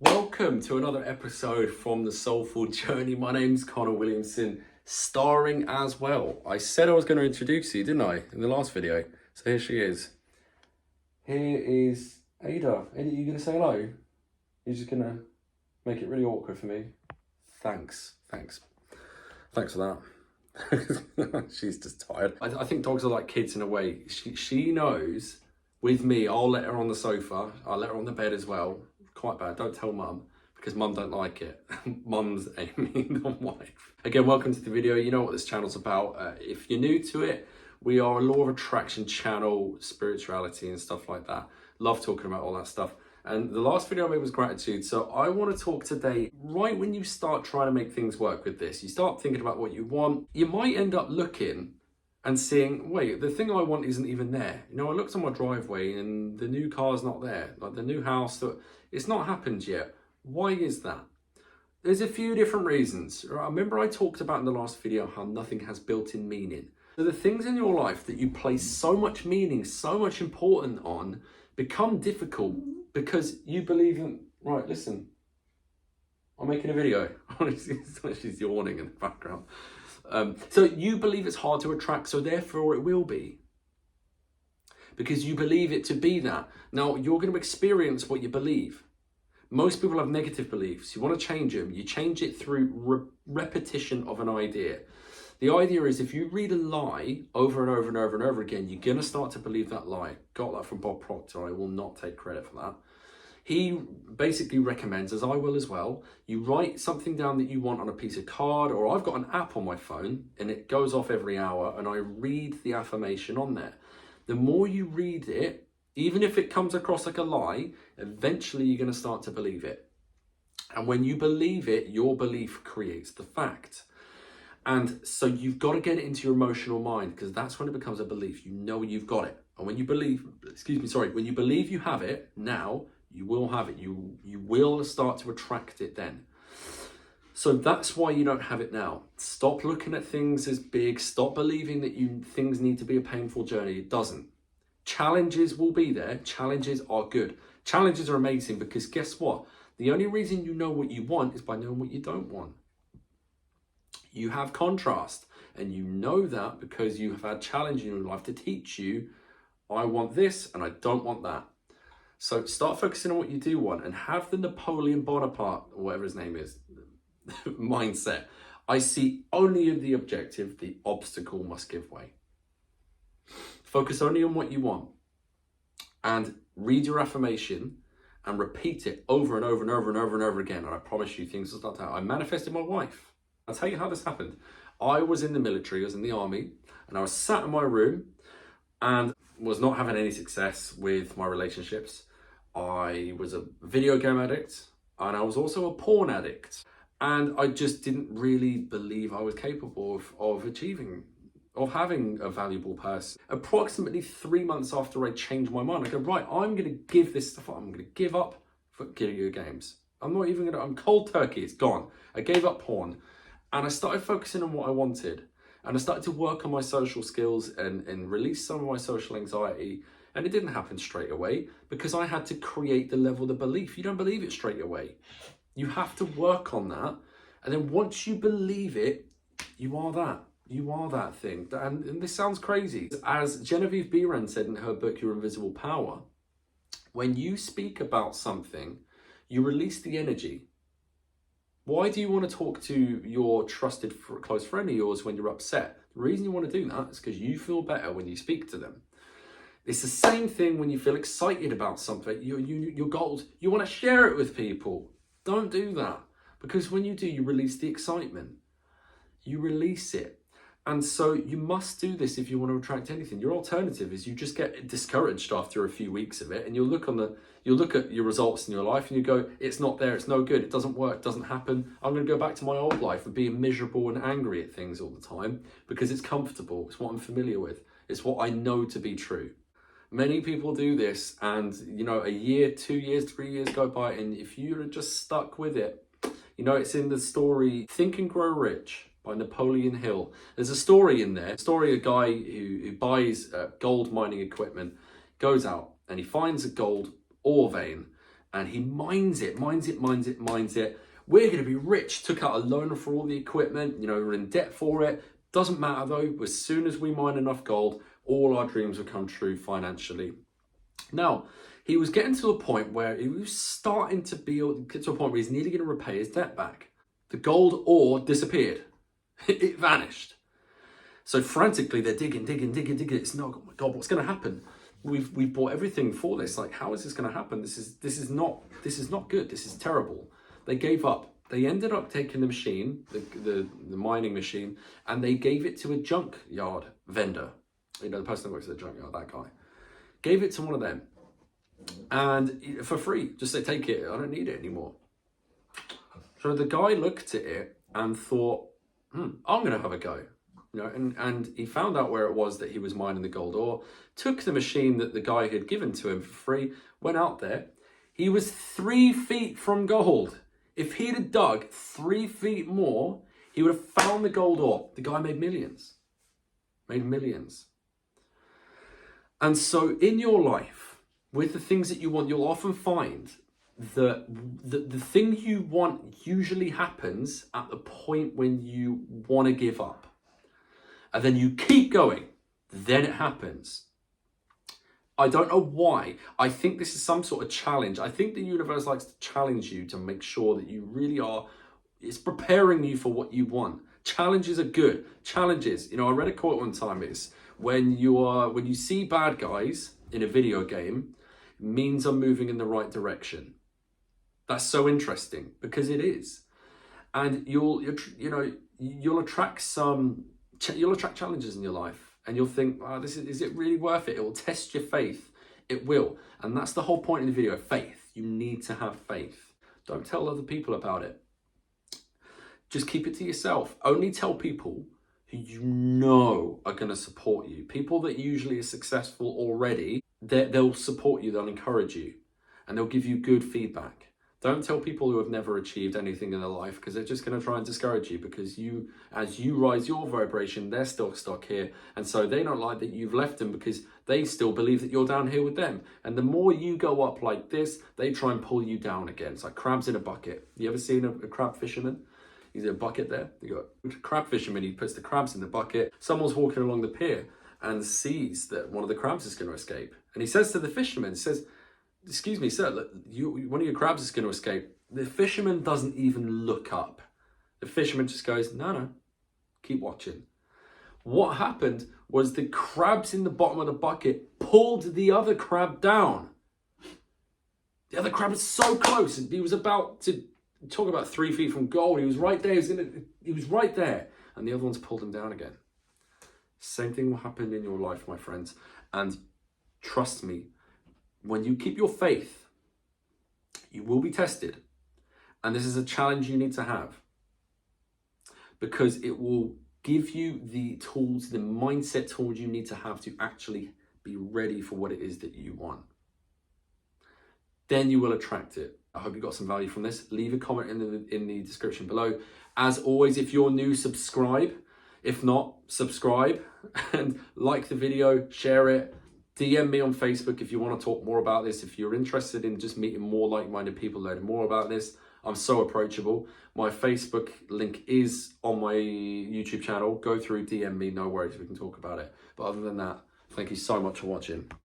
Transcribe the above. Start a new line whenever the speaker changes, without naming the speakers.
Welcome to another episode from the Soulful Journey. My name's Connor Williamson, starring as well. I said I was going to introduce you, didn't I, in the last video? So here she is. Here is Ada. Ada, you going to say hello? You're just going to make it really awkward for me? Thanks for that. She's just tired. I think dogs are like kids in a way. She knows, with me, I'll let her on the sofa. I'll let her on the bed as well. Quite bad. Don't tell mum, because mum don't like it. Mum's Amy, not wife. Again, welcome to the video. You know what this channel's about. If you're new to it, we are a law of attraction channel, spirituality and stuff like that. Love talking about all that stuff. And the last video I made was gratitude. So I want to talk today, right when you start trying to make things work with this, you start thinking about what you want, you might end up looking and seeing, wait, the thing I want isn't even there. You know, I looked on my driveway and the new car's not there. Like the new house, it's not happened yet. Why is that? There's a few different reasons. I remember I talked about in the last video how nothing has built-in meaning. So the things in your life that you place so much meaning, so much importance on, become difficult because you believe in, right, listen, I'm making a video. She's yawning in the background. So you believe it's hard to attract, so therefore it will be. Because you believe it to be that. Now, you're going to experience what you believe. Most people have negative beliefs. You want to change them. You change it through repetition of an idea. The idea is if you read a lie over and over and over and over again, you're going to start to believe that lie. Got that from Bob Proctor. I will not take credit for that. He basically recommends, as I will as well, you write something down that you want on a piece of card, or I've got an app on my phone and it goes off every hour and I read the affirmation on there. The more you read it, even if it comes across like a lie, eventually you're going to start to believe it. And when you believe it, your belief creates the fact. And so you've got to get it into your emotional mind, because that's when it becomes a belief. You know you've got it. And when you believe, when you believe you have it now, you will have it. You will start to attract it then. So that's why you don't have it now. Stop looking at things as big. Stop believing that things need to be a painful journey. It doesn't. Challenges will be there. Challenges are good. Challenges are amazing, because guess what? The only reason you know what you want is by knowing what you don't want. You have contrast, and you know that because you have had challenge in your life to teach you, I want this and I don't want that. So start focusing on what you do want and have the Napoleon Bonaparte, or whatever his name is, mindset. I see only the objective, the obstacle must give way. Focus only on what you want and read your affirmation and repeat it over and over and over and over and over again. And I promise you things will start to happen. I manifested my wife. I'll tell you how this happened. I was in the military, I was in the army, and I was sat in my room and was not having any success with my relationships. I was a video game addict and I was also a porn addict. And I just didn't really believe I was capable of having a valuable person. Approximately 3 months after I changed my mind, I go, right, I'm going to give this stuff up. I'm going to give up for video games. I'm cold turkey, it's gone. I gave up porn and I started focusing on what I wanted. And I started to work on my social skills and release some of my social anxiety. And it didn't happen straight away because I had to create the level of belief. You don't believe it straight away. You have to work on that. And then once you believe it, you are that. You are that thing. And this sounds crazy. As Genevieve Behrend said in her book, Your Invisible Power, when you speak about something, you release the energy. Why do you want to talk to your trusted close friend of yours when you're upset? The reason you want to do that is because you feel better when you speak to them. It's the same thing when you feel excited about something, your goals, you want to share it with people. Don't do that, because when you do, you release the excitement. You release it. And so you must do this if you want to attract anything. Your alternative is you just get discouraged after a few weeks of it, and you'll look at your results in your life and you go, it's not there, it's no good, it doesn't work, it doesn't happen. I'm going to go back to my old life of being miserable and angry at things all the time because it's comfortable, it's what I'm familiar with, it's what I know to be true. Many people do this, and a year, 2 years, 3 years go by, and if you're just stuck with it, it's in the story Think and Grow Rich by Napoleon Hill. There's a story in there, a story of a guy who buys gold mining equipment, goes out and he finds a gold ore vein, And he mines it. We're going to be rich. Took out a loan for all the equipment. You know, we're in debt for it. Doesn't matter though. As soon as we mine enough gold, all our dreams will come true financially. Now, he was getting to a point where he was starting to get to a point where he's nearly going to repay his debt back. The gold ore disappeared. It vanished. So frantically, they're digging. It's not, oh my God, what's going to happen? We've bought everything for this. Like, how is this going to happen? This is not good. This is terrible. They gave up. They ended up taking the machine, the mining machine, and they gave it to a junkyard vendor. You know, the person that works at the junkyard, that guy. Gave it to one of them. And for free, just say, take it. I don't need it anymore. So the guy looked at it and thought, I'm going to have a go. You know, and he found out where it was that he was mining the gold ore, took the machine that the guy had given to him for free, went out there. He was 3 feet from gold. If he'd have dug 3 feet more, he would have found the gold ore. The guy made millions. And so in your life, with the things that you want, you'll often find that the thing you want usually happens at the point when you want to give up. And then you keep going, then it happens. I don't know why. I think this is some sort of challenge. I think the universe likes to challenge you to make sure that you really are, it's preparing you for what you want. Challenges are good. Challenges, you know, I read a quote one time, it's when you see bad guys in a video game, it means I'm moving in the right direction. That's so interesting because it is. And you'll attract challenges in your life, and you'll think, oh, is it really worth it? It will test your faith. It will. And that's the whole point in the video, faith. You need to have faith. Don't tell other people about it. Just keep it to yourself. Only tell people who you know are going to support you. People that usually are successful already, they'll support you, they'll encourage you, and they'll give you good feedback. Don't tell people who have never achieved anything in their life, because they're just going to try and discourage you, because as you rise your vibration, they're still stuck here. And so they don't like that you've left them because they still believe that you're down here with them. And the more you go up like this, they try and pull you down again. It's like crabs in a bucket. You ever seen a crab fisherman? He's in a bucket there. You got a crab fisherman, he puts the crabs in the bucket. Someone's walking along the pier and sees that one of the crabs is going to escape. And he says to the fisherman, he says, excuse me, sir, one of your crabs is going to escape. The fisherman doesn't even look up. The fisherman just goes, no, keep watching. What happened was the crabs in the bottom of the bucket pulled the other crab down. The other crab was so close. He was about to talk about 3 feet from gold. He was right there. He was right there. And the other ones pulled him down again. Same thing will happen in your life, my friends. And trust me, when you keep your faith, you will be tested. And this is a challenge you need to have, because it will give you the tools, the mindset tools you need to have to actually be ready for what it is that you want. Then you will attract it. I hope you got some value from this. Leave a comment in the description below. As always, if you're new, subscribe. If not, subscribe and like the video, share it. DM me on Facebook if you want to talk more about this. If you're interested in just meeting more like-minded people, learning more about this, I'm so approachable. My Facebook link is on my YouTube channel. Go through, DM me, no worries, we can talk about it. But other than that, thank you so much for watching.